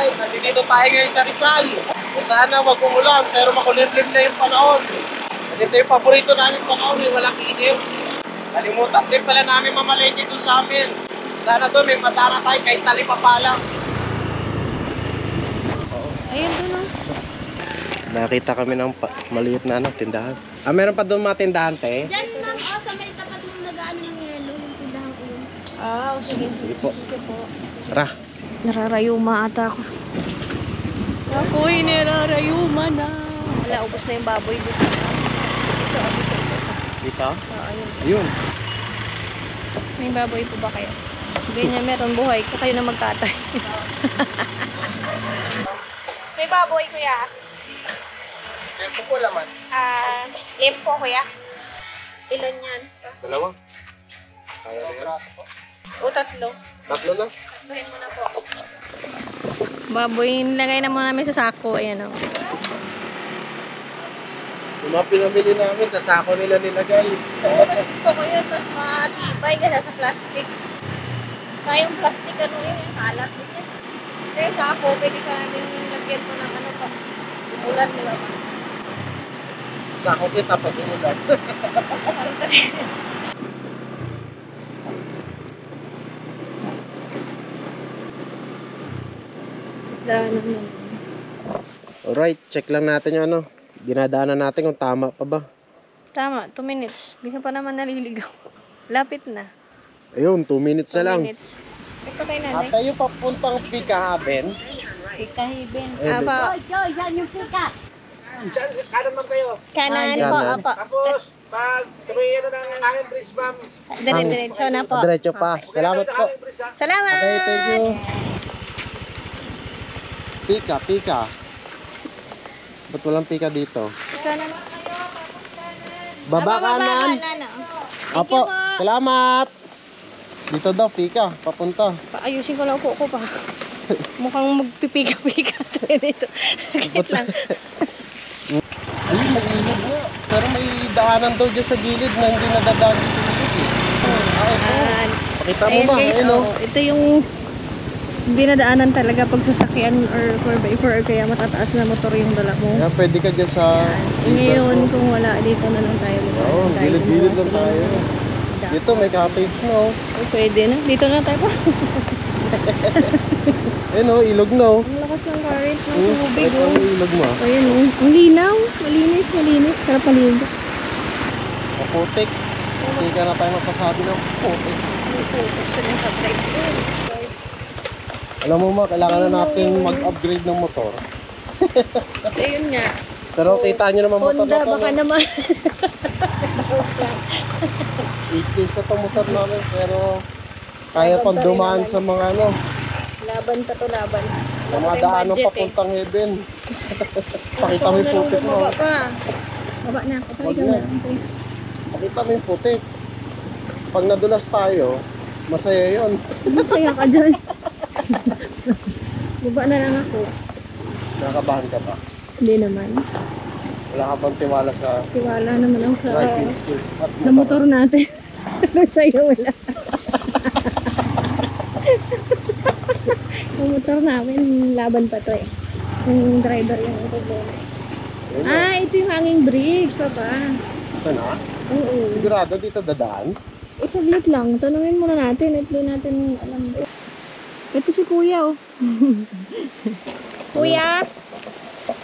Alright, nandito tayo ngayon sa Rizal. Sana wag umulan pero makulimlim na yung panahon. Ito yung paborito namin panahon, walang init. Kalimutan din pala namin mamalengke doon sa amin. Sana doon may madana tayo kahit talipapa lang. Ayun doon o. Nakita kami ng maliit na tindahan. Meron pa doon mga tindahan, te? Diyan ma'am, sa may tapat ng nag-ano ng yelo, yung tindahan ko yun. Sige. Sige po. Sige po. Tara. Nararayuma ata ako. Ako'y nararayuma na. Wala, ubos na yung baboy dito. Dito? Ayun. Ayun. May baboy po ba kayo? Hindi niya meron buhay. Kayo na magkatay. May baboy, kuya. Tempo po laman. Limpo, kuya. Ilan yan? Dalawa. Kaya na yan. O, tatlo. Tatlo lang. Tatlohin mo na po. Baboy, nilagay na muna namin sa sako. Ayan o. Yung mga pinamili namin, sa sako nila nilagay. Oo, mas gusto ko yun. Mas matibay kasi sa plastic. Kaya yung plastic, ano yun, yung kalat din yan. Kaya sa ako, pwede ka namin lagyan ko ng ano pa. Ulan nila pa. Sako kita pag umulan. Alright, check lang natin yung ano. Dinadaanan natin kung tama pa ba. Tama, 2 minutes. Hindi ka pa naman naliligaw. Lapit na. Ayun, 2 minutes na 2 lang. minutes. Ito kay At nanay. tayo papuntang Pikahaben. Pikahiben. Eh, Apa? Yan yung pika. Kanan man kayo. Kanan po, Kanan. apa. Tapos, pag tuloy na ng hangin bridge, ma'am. Dire-diretso na po. Diretso pa. Salamat po. Salamat! Okay, thank you. Pika. Ba't walang pika dito? Kanan. Baba kanan. Apo, po. salamat. Dito daw, pika. Papunta. Ayusin ko lang po ko pa. Mukhang magpipika-pika tayo dito. Sakit lang. Ayun, may ilog nga. Pero may daanan daw dyan sa gilid na hindi nadadaan sa ilog eh. Ito. Pakita mo Ayan ba? guys, Ayun, oh. ito yung dinadaanan talaga pag sasakyan or 4x4 or kaya matataas na motor yung dala mo. Kaya pwede ka dyan sa... Ngayon, kung wala, dito na lang tayo. Oo, gilid-gilid lang tayo. Dito may cottage no. Ay, pwede na. Dito na tayo pa. Ayun oh, ilog no. Ang lakas ng current ng tubig. Ito ang ilog mo. Ayan o. Ang linaw. Malinis. Sarap maligo. Maputik. Hindi ka na tayo mapasabi ng putik. Gusto din sa drive. Alam mo ma, kailangan na natin mag-upgrade ng motor. Ayun nga. Pero kita nyo naman motor Honda, na to. baka naman. 8 years na itong motor namin pero kaya pang dumaan sa mga ano. Laban pa to, laban. Yung mga daanan papuntang heaven. Pakita mo yung putik mo. Baba pa. Baba na ako. Wag na. Pakita mo yung putik. Pag nadulas tayo, masaya yun. Masaya ka dyan. Baba na lang ako. Nakakabahan ka ba? Hindi naman. Wala ka bang tiwala sa Tiwala naman ako sa driving skills? At sa motor natin. Sa'yo wala. Yung motor namin, laban pa to eh. Yung driver yung problema. Ayun, Ito yung hanging bridge, papa. ito na. Oo. Sigurado dito dadaan. Saglit lang. Tanungin muna natin. At di natin alam. Ito si kuya, oh. Kuya,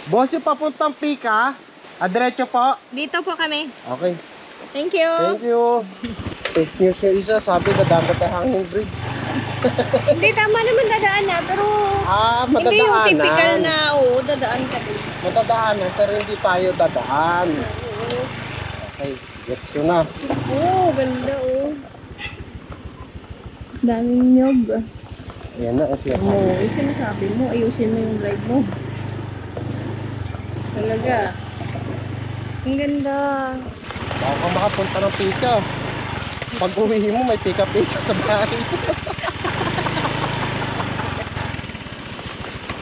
Boss, yung papuntang Pika. Diretso po. dito po kami. Okay. Thank you. Thank you. Fake news yung isa. Sabi dadaan ka tayo hanging bridge. Hindi, tama naman dadaan na. Pero hindi yung Madadaanan. typical na, oo, dadaan ka din. Madadaanan pero hindi tayo dadaan. Oo. Okay. Gets ko na. Oo, ganda, oh. Daming nyog. Ayan na. Ang siya Oo, sinasabi mo, ayusin mo yung drive mo. Talaga. Ang ganda. Baka ka makapunta ng Pika. Pag uwi mo, may pika-pika sa bahay.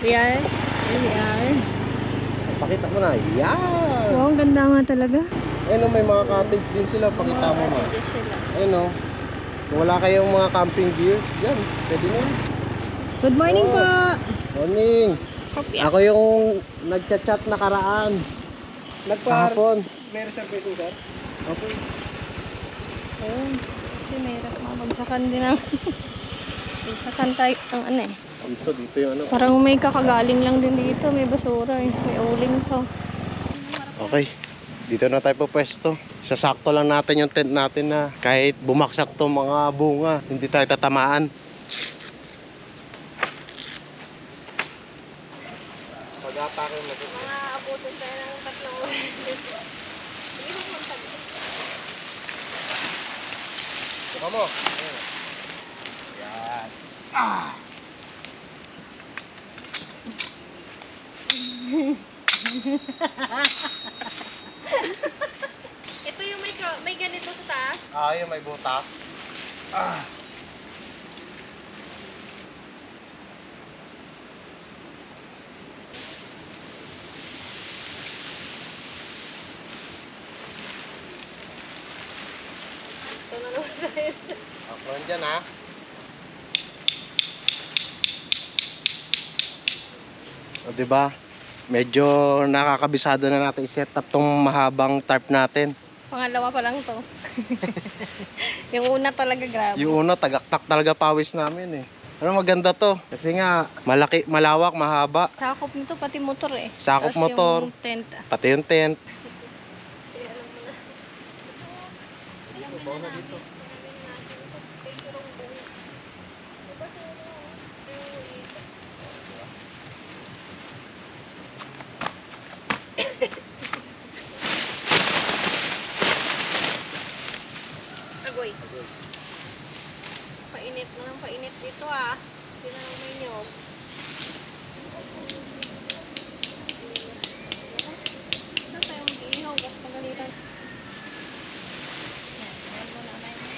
Yes, here we are. Pakita mo na. Yan! Wow, ang ganda nga talaga. Ayun o, may mga cottage din sila. Pakita mo ma. Cottages sila. Ayun o. Kung wala kayong mga camping gears, yan. Pwede na yun. Good morning Oh. po. Morning. Kopya. Ako yung nagchat-chat nakaraan. Kahapon. May reservation, sir? Okay. Oo. Kasi mahirap mabagsakan din ang... Bagsakan tayo ang ano eh. Dito yung ano. Parang may kakagaling lang din dito. May basura eh. May uling pa. Okay. Dito na tayo pwesto. Sasakto lang natin yung tent natin na kahit bumaksak to mga bunga, hindi tayo tatamaan. Pag-atake mo. Mga abutin tayo ng 3 oras. Sige mo punta dito. Suka mo. Yan. Ito yung may ganito sa taas. Yung may butas. Ito na naman tayo. Ako dyan ha. O diba? Medyo nakakabisado na natin i-set up tong mahabang tarp natin. Pangalawa pa lang to. Yung una talaga grabe. Yung una, tagaktak talaga pawis namin eh. Pero maganda to. Kasi nga, malawak, mahaba. Sakop nito pati motor eh. Sakop Tapos motor. yung tent. Pati yung tent. Agoy. Painit na lang painit dito ah. Hindi na lang may nyog. Saan tayo mag-ihaw? Basta pagalitan. Yan, ayan muna, ayan muna.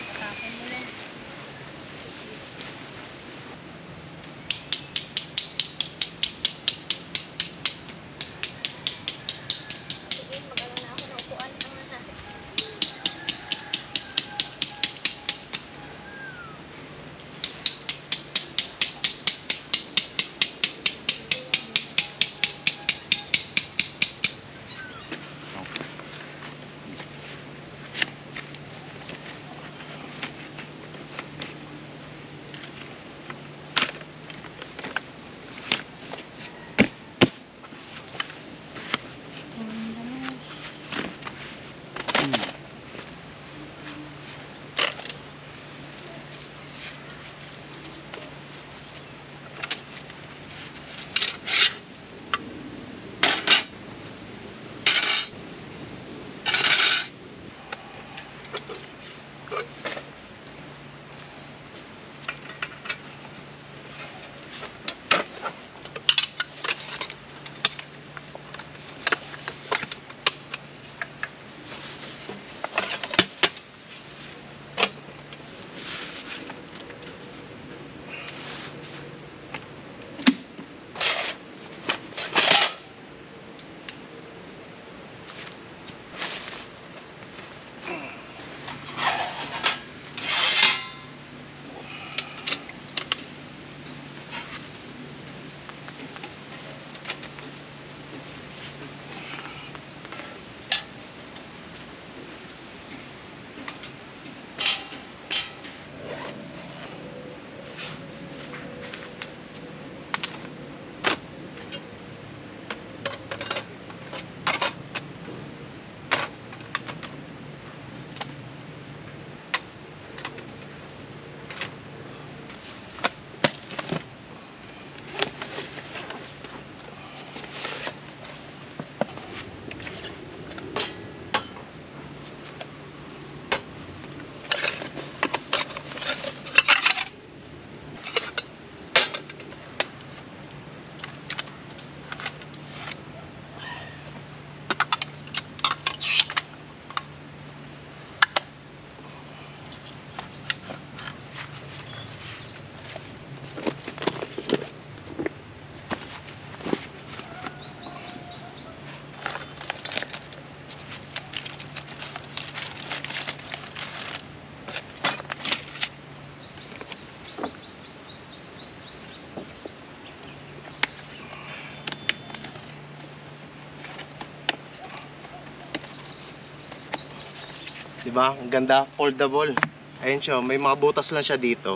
Diba? Ang ganda, foldable. Ayun siya, may mga butas lang siya dito.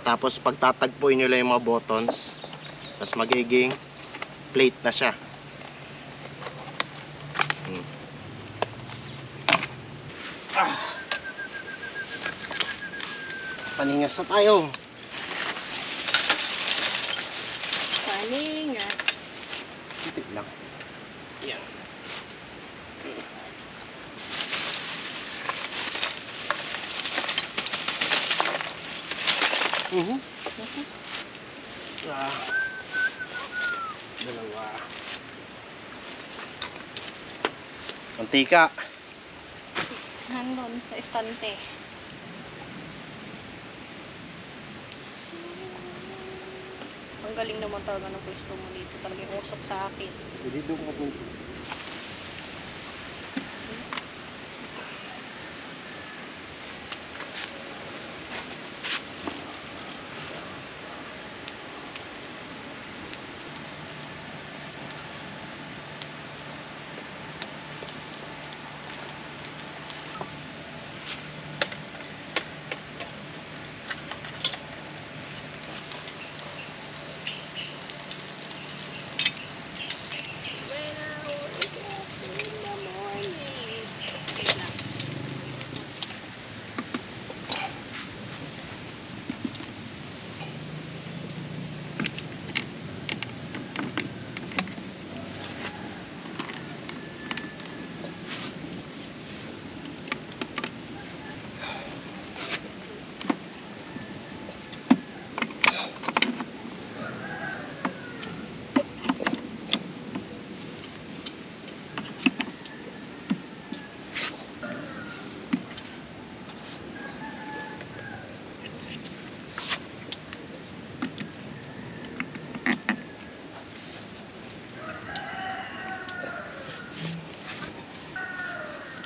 Tapos pagtatagpuin nyo lang yung mga buttons, tapos magiging plate na siya. Paningas na tayo. Paningas. Sitik lang. Yan. Dalawa. Mantika. Nandun sa estante. Ang galing naman talaga ng pwesto mo dito. Talagang usok sa akin. Hindi doon ka punta.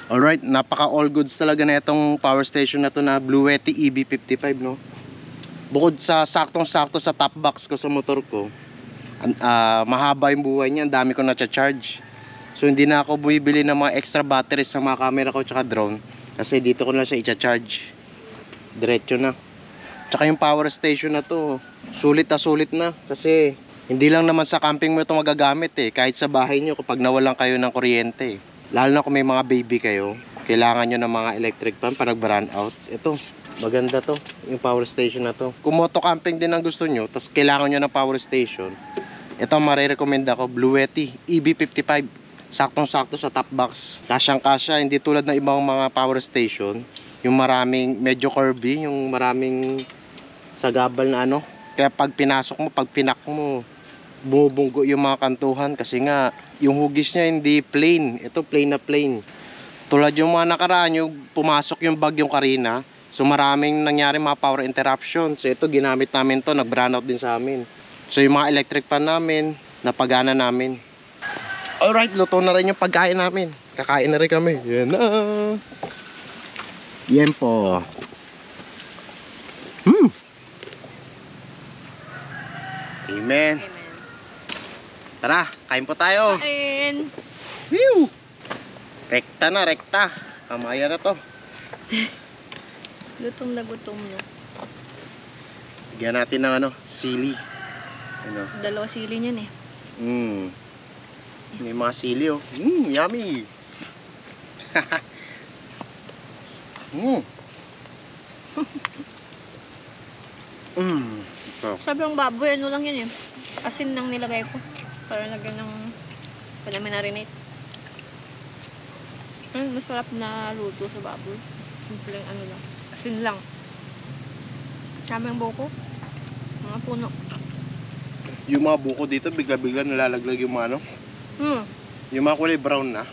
Alright, napaka all goods talaga na itong power station na to na Bluetti EB55, no? Bukod sa saktong-sakto sa top box ko sa motor ko, mahaba yung buhay niya, ang dami ko na-charge. So hindi na ako bumibili ng mga extra batteries sa mga camera ko tsaka drone, kasi dito ko na siya i-charge. Diretso na. Tsaka yung power station na to, sulit na kasi hindi lang naman sa camping mo ito magagamit eh, kahit sa bahay nyo kapag nawalan kayo ng kuryente. Lalo na kung may mga baby kayo, kailangan nyo ng mga electric fan para nag-run out. Ito, maganda to, yung power station na to. Kung moto camping din ang gusto nyo, tapos kailangan nyo ng power station, ito ang marirecommend ako, Bluetti EB55. Saktong-sakto sa top box. Kasyang-kasya, hindi tulad ng ibang mga power station, yung maraming, medyo curvy, yung maraming sagabal na ano. Kaya pag pinasok mo, pag pinak mo, bumubunggo yung mga kantuhan kasi nga yung hugis niya hindi plain. Ito plain na plain. Tulad yung mga nakaraan, yung pumasok yung bagyong Karina, so maraming nangyari mga power interruption. So ito ginamit namin to, nag-brownout din sa amin. So yung mga electric fan namin, napagana namin. Alright, luto na rin yung pagkain namin. Kakain na rin kami. Yan na. Yan po. Amen. Tara, kain po tayo. Kain! Whew! Rekta na, rekta. Kamaya na to. Gutom na gutom na. Bigyan natin ng ano, sili. Ano? Dalawa sili niyan eh. May mga sili oh. Yummy. Ito. Sabi ng baboy, ano lang yan eh. Asin nang nilagay ko. Para lagyan ng marinate. Masarap na luto sa baboy. Simpleng ano lang. Asin lang. Kami ang buko. Mga puno. Yung mga buko dito, bigla-bigla nalalaglag yung mga ano. Yung mga kulay brown na.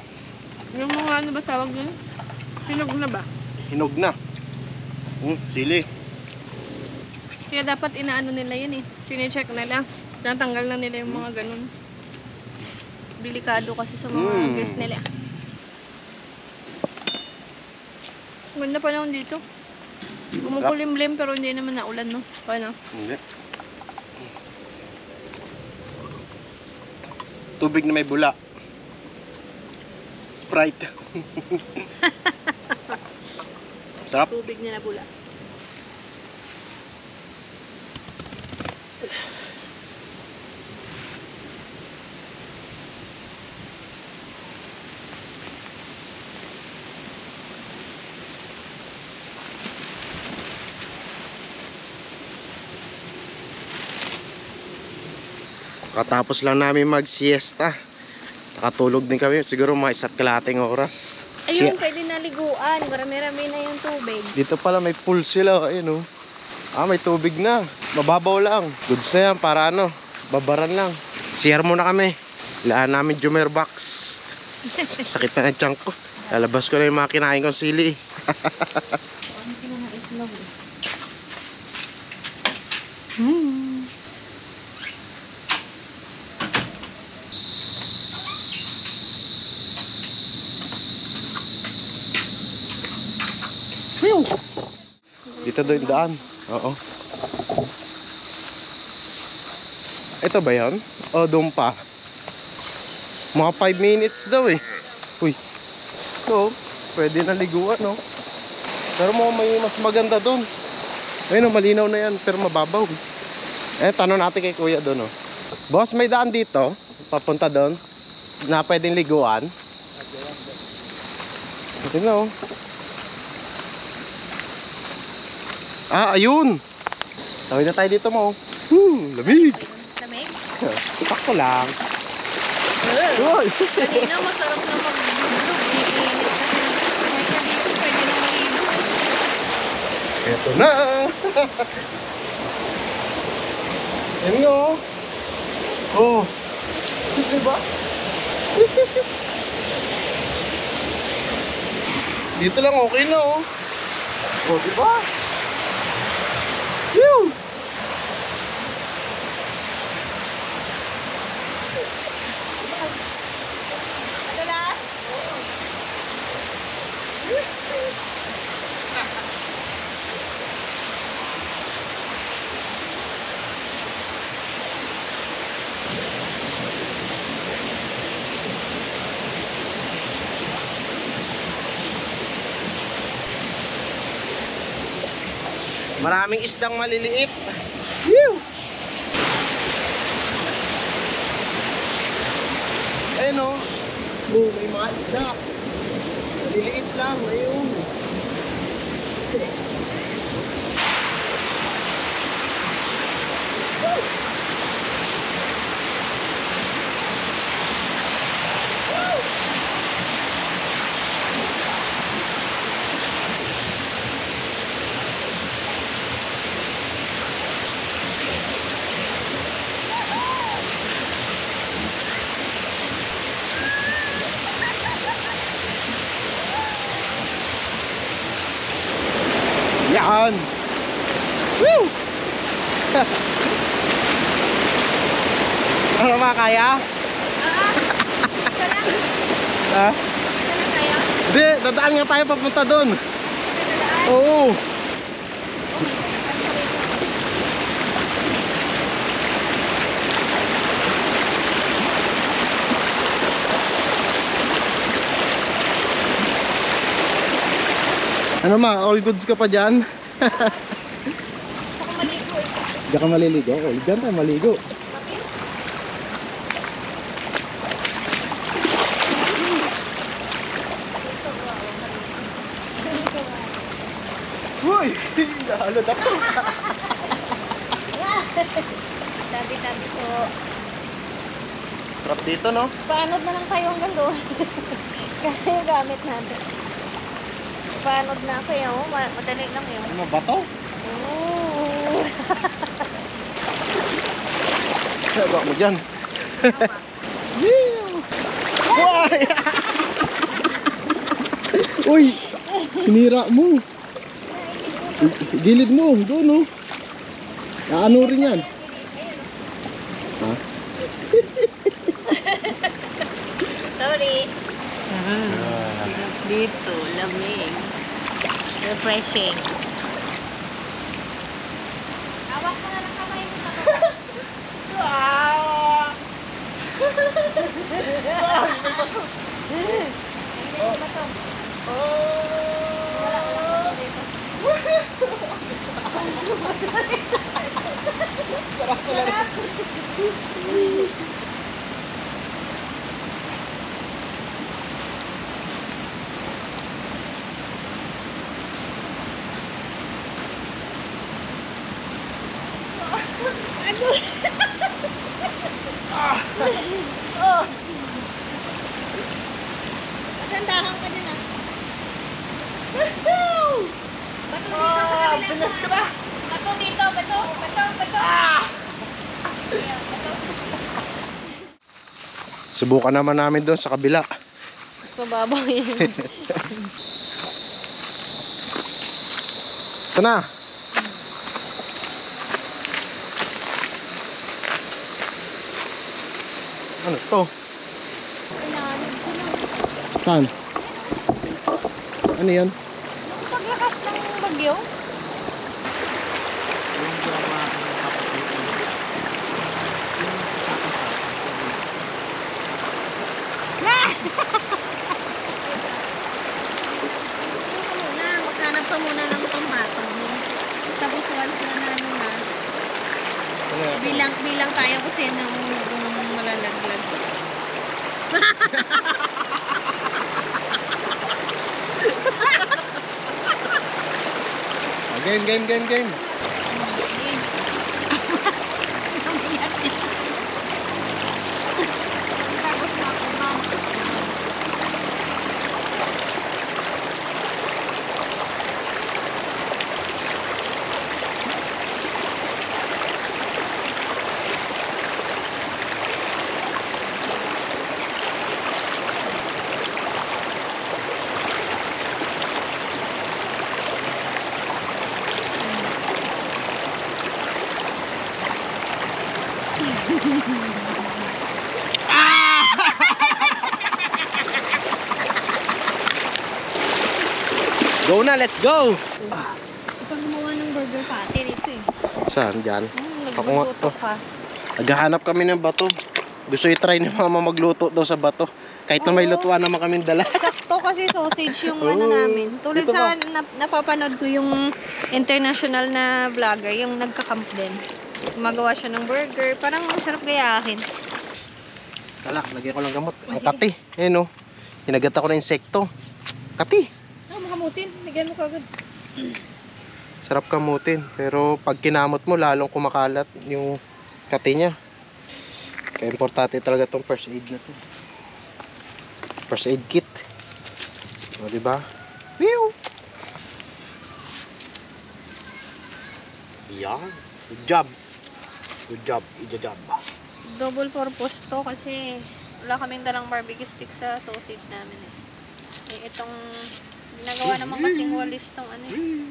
Yung mga ano ba tawag nila? Hinog na ba? Hinog na. Sili. Kaya dapat inaano nila yun eh. Sine-check nila. Natanggal na nila yung mga ganun. Delikado kasi sa mga guest nila. Ganda pa naman dito. Kumukulimlim pero hindi naman naulan, no? Paano? Hindi. Tubig na may bula. Sprite. Sarap. Tubig niya na bula. Katapos lang namin mag-siesta. Nakatulog din kami. Siguro mga 1.5 oras. Ayun, pwede naliguan. Marami-rami na yung tubig. Dito pala may pool sila. Ayun oh. Ah, may tubig na. Mababaw lang. Goods na yan. Para ano, babaran lang. CR muna kami. Ilaan namin Jumer box. Sakit na ng tiyan ko. Lalabas ko na yung mga kinain kong sili. Ano sila na itlog? Dito doon yung daan. Oo. Ito ba yan? O doon pa? Mga 5 minutes daw eh. Uy. So, pwede na liguan no. Pero may mas maganda doon. Ayun oh, malinaw na yan pero mababaw. Tanong natin kay kuya doon oh. Boss, may daan dito papunta doon na pwedeng liguan. Ito na oh. Ah, ayun. Tawid na tayo dito mo. Lamig. Lamig? Sakto lang. Uy! Kanina masarap na mag-vlog. Iinit kasi dito pwede na maligo. Ito na. Yan nga oh. Oh. Diba? Dito lang okay na oh. Oh, diba? Woo! Adalas? Maraming isdang maliliit. Woo! Ayun oh. Oh, may mga isda. Maliliit lang. Ayun. Yan! Woo! Ano mga kaya? Ha? Kaya? Hindi, dadaan nga tayo papunta doon. Dadaan? Oo. Ano ma, all goods ka pa dyan? Ako maligo eh. Diyan ka maliligo? Oh, dyan tayo maligo. Uy! Nahalod ako. Tabi-tabi po. Sarap dito no? Paanod na lang tayo hanggang doon. Kasi yung gamit natin. Paanod na ako yun. Madali lang yun. Ano ba to? Ooh. Sabi mo dyan. Why? Uy! Sinira mo. Gilid mo. Doon no? Ano rin yan? Ha? Sorry. Dito, lamig. Refreshing. Hawak mo na lang kamay mo. Ay, may bato. Wala dito. Sarap pala rin. Magandahan ka dyan ah. Bato dito sa kabila. Bilis ka na! Bato dito, bato. Ayan, bato. Subukan naman namin doon sa kabila. Mas mababaw yan. Ito na! Ano to? Saan? Ano yan? Paglakas ng bagyo. Maghanap ka muna ng tomato. Tapos once na ano na, bilang tayo kasi nung malalaglag. Game. Go na, let's go! Ito gumawa ng burger patty rito eh. Saan? Diyan? Ako nga Nagluluto to. ka. Naghahanap kami ng bato. Gusto i-try ni mama magluto daw sa bato. Kahit na may lutuan naman kaming dala. Sakto kasi sausage yung ano namin. Tulad Dito sa napapanood ko yung international na vlogger, yung nagka-camp din. Gumagawa siya ng burger. Parang masarap gayahin. Kala, lagyan ko lang gamot. Ang kati. Eh no. Hinagat ako ng insekto. Kati. Makamutin. Bigyan mo kagad. Sarap kamutin. Pero pag kinamot mo, lalong kumakalat yung kati niya. Kaya importante talaga tong first aid na to. First aid kit. O, diba? Whew! Yan. Good job. Good job. Ija-job. Double purpose to kasi wala kaming dalang barbecue stick sa sausage namin eh. Itong ginagawa naman kasing walis tong ano eh.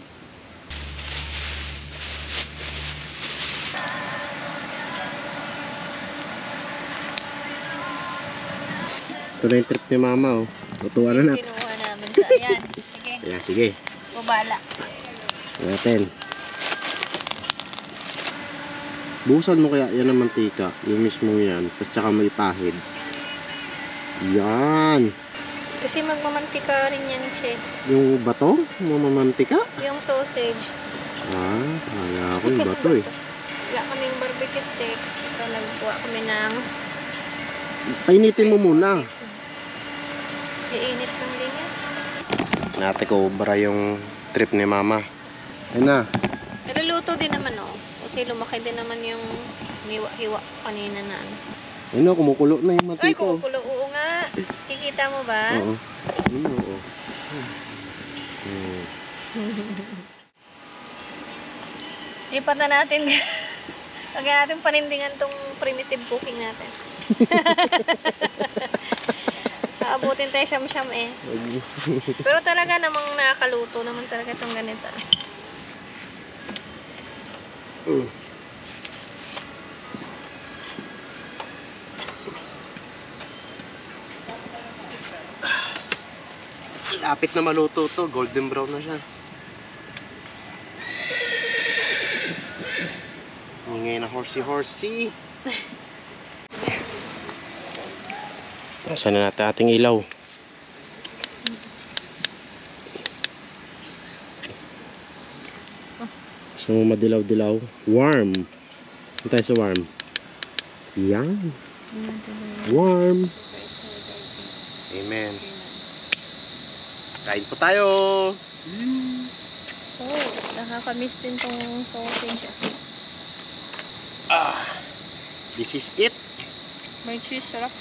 Ito na yung trip ni mama, oh. Tutuan na natin. Kinuha namin sa ayan. Sige. Ayan, sige. Bubala. Natin. Buhusan mo kaya yan ng mantika. Yung mismo yan. Tapos tsaka mo ipahid. Yan. Kasi magmamantika rin yan siya. Yung bato? Mamamantika? Yung sausage. Ah, kaya ako yung bato eh. Wala kaming barbecue stick. So nagkuha kami ng Painitin mo muna. iinit ng din yan. Nate ko bara yung trip ni mama. Ayun na. Naluluto din naman oh. Kasi lumaki din naman yung hiwa-hiwa kanina na ano. Ayun na, kumukulo na yung Ay, mantika. Oh. kumukulo. Oo nga. Kikita mo ba? Oo. Ayun, oo. Lipat na natin. Lagyan natin panindingan tong primitive cooking natin. Aabutin tayo siyam-siyam eh. Pero talaga namang nakakaluto naman talaga itong ganito. Lapit na maluto to. Golden brown na siya. Ingay na horsey. Saan na natin ating ilaw? So madilaw-dilaw. Warm. Ito tayo sa warm. Yan. Warm. Amen. Kain po tayo. Oh, nakakamiss din tong sausage. This is it. May cheese, sarap.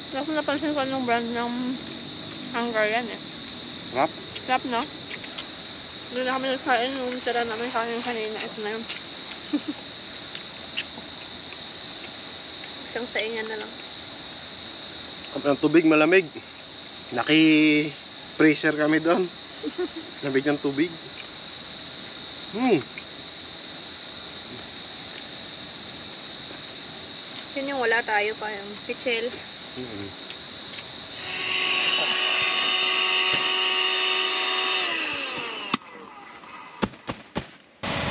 Tapos napansin ko anong brand ng Hungarian eh. Sarap. Sarap, no? Doon na kami nagkain nung tira namin kain kanina. Ito na yun. Isang saingan na lang. Ang tubig malamig. Naki-freezer kami doon. Lamig ng tubig. Yun yung wala tayo pa yung pichel.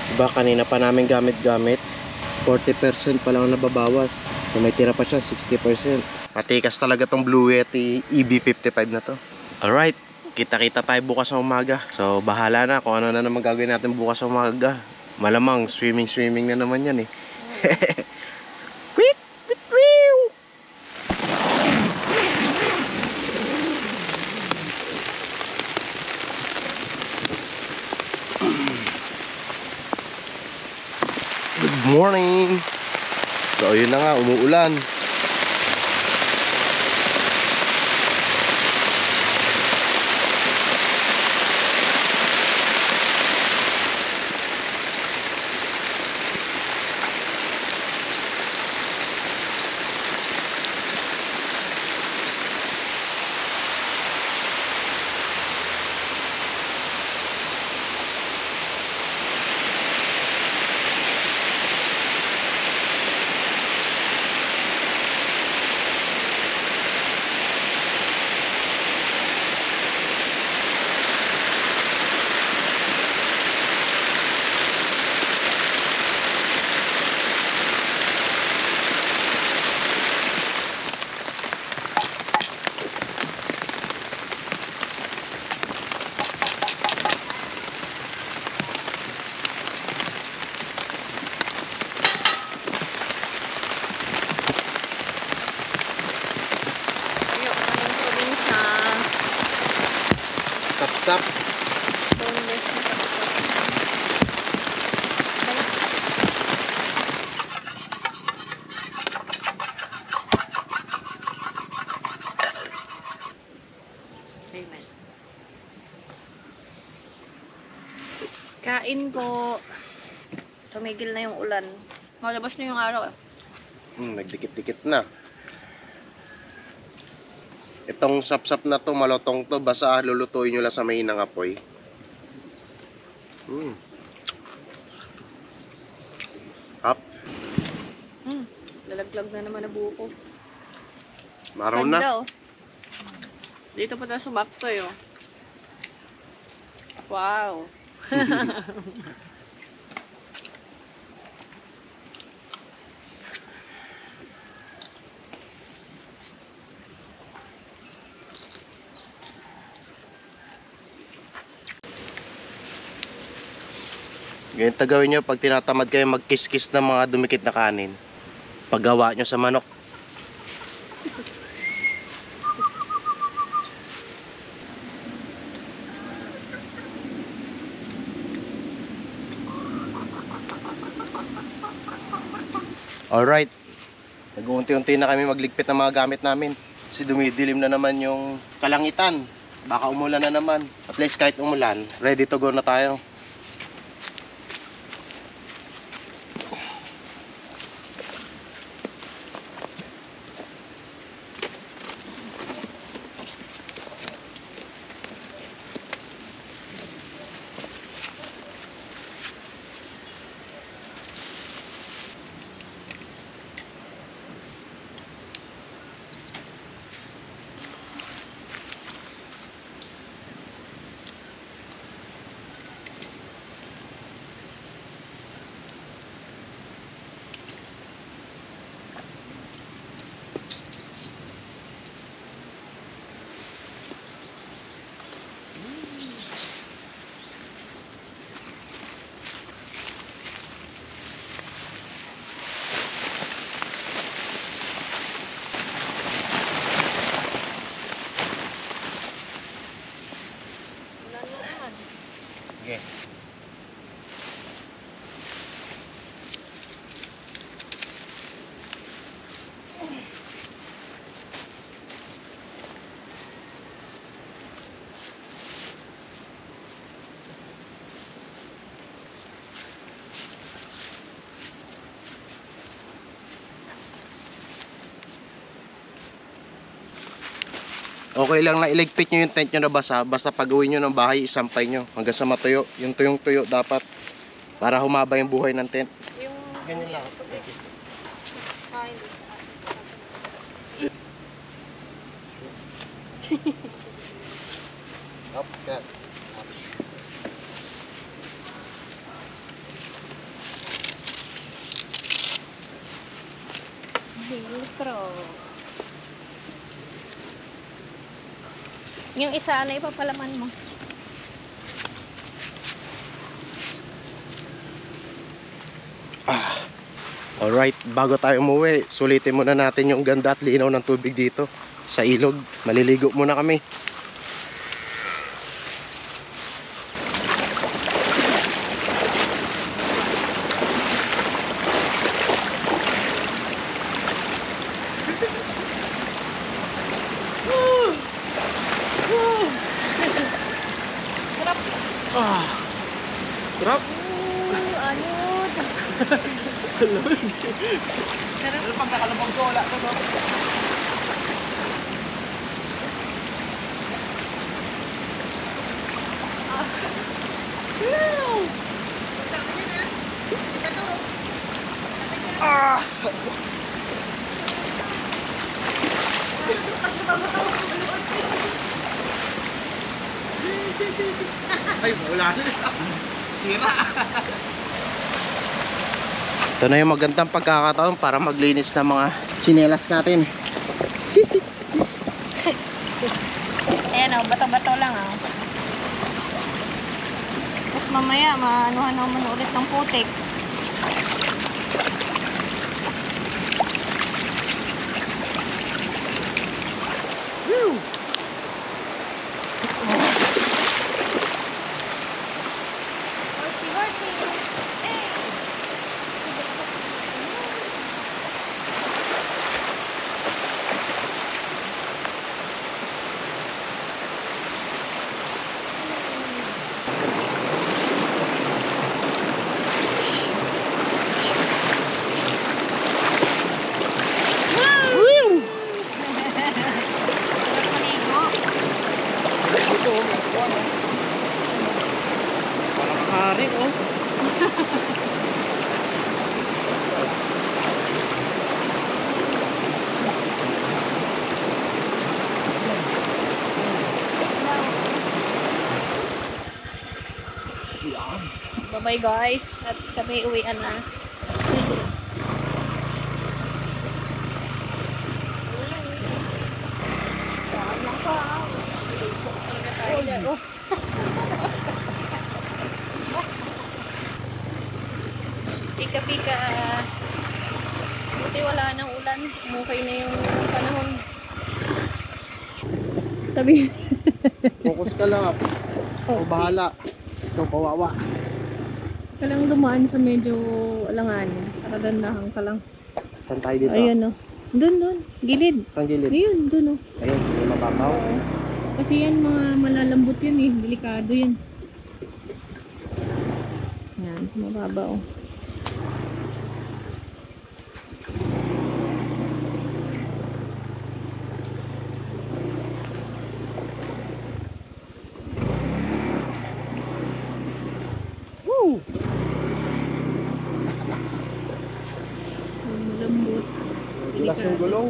Diba kanina pa namin gamit-gamit, 40% pa lang nababawas. So may tira pa siya 60%. Matikas talaga tong Blue Yeti EB55 na to. Alright, kita-kita tayo bukas sa umaga. So bahala na kung ano na naman gagawin natin bukas sa umaga. Malamang swimming na naman yan eh. Quick! Good morning! So yun na nga, umuulan. Sap-sap. Boneless na tapos. Amen. Kain po. Tumigil na yung ulan. Malabas na yung araw eh. Nagdikit-dikit na. Itong sap-sap na to, malotong to, basta lulutuin nyo lang sa mahinang apoy. Up. Lalaglag na naman na buko. Maraw na. Ganda, oh. Dito pa tayo sumakto yun. Wow. Ganyan gawin nyo pag tinatamad kayo magkiss-kiss ng mga dumikit na kanin. Paggawa nyo sa manok. Alright. Nag-unti-unti na kami magligpit ng mga gamit namin. Kasi dumidilim na naman yung kalangitan. Baka umulan na naman. At least kahit umulan, ready to go na tayo. Okay lang na iligpit nyo yung tent nyo na basa. Basta pag-uwi nyo ng bahay, isampay nyo. Hanggang sa matuyo. Yung tuyong-tuyo dapat. Para humaba yung buhay ng tent. Yung... Ganyan lang. Ah, hindi. Okay. Filtro. Yung isa, ano ipapalaman mo? Alright, bago tayo umuwi, sulitin muna natin yung ganda at linaw ng tubig dito sa ilog. Maliligo muna kami. Sarap. Sarap. Anod. Sarap. Pero pag nakalabang ko, wala ka no? Ay, wala na. Sira. Ito na yung magandang pagkakataon para maglinis ng mga tsinelas natin. Ayan o, bato-bato lang o. Tapos mamaya, maanuhan naman ulit ng putik. Parang hari, oh. Bye-bye guys. At kami uwian na. Pika-pika. Buti wala nang ulan. Umukay na yung panahon. Sabi. Focus ka lang. O bahala. Ito, kawawa. Ka lang dumaan sa medyo alanganin. Nakagandahan ka lang. Saan tayo dito? Ayan o. Doon. Gilid. Saan gilid? Ayun, doon o. Ayun, yung mababaw. Kasi yan mga malalambot yan eh. Delikado yan. Yan, sa mababa o. Woo! Malambot. Bilas yung gulong.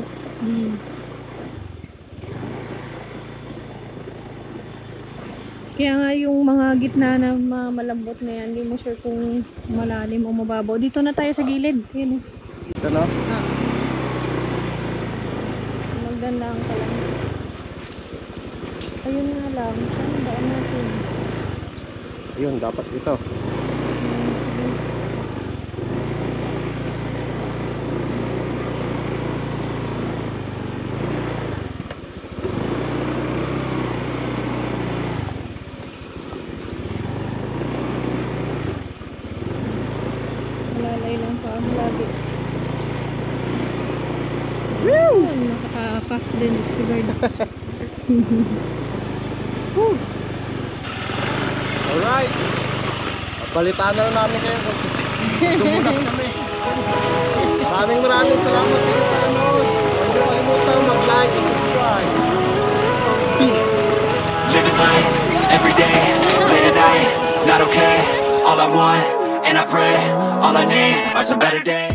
Kaya nga yung mga gitna na mga malambot na yan, hindi mo sure kung malalim o mababaw. Dito na tayo sa gilid. Yan. Dito no? Magdandahan ka lang. Ayun nga lang. Saan daan natin? Ayun, dapat dito. Malalay lang pa ang lagi. Woo! Nakakakas din. Discovered. Alright. Palitan na namin kayo. Dumunas kami. Maraming salamat sa inyo. Huwag niyo kalimutan mag-like and subscribe. and I pray, all I need are some better days.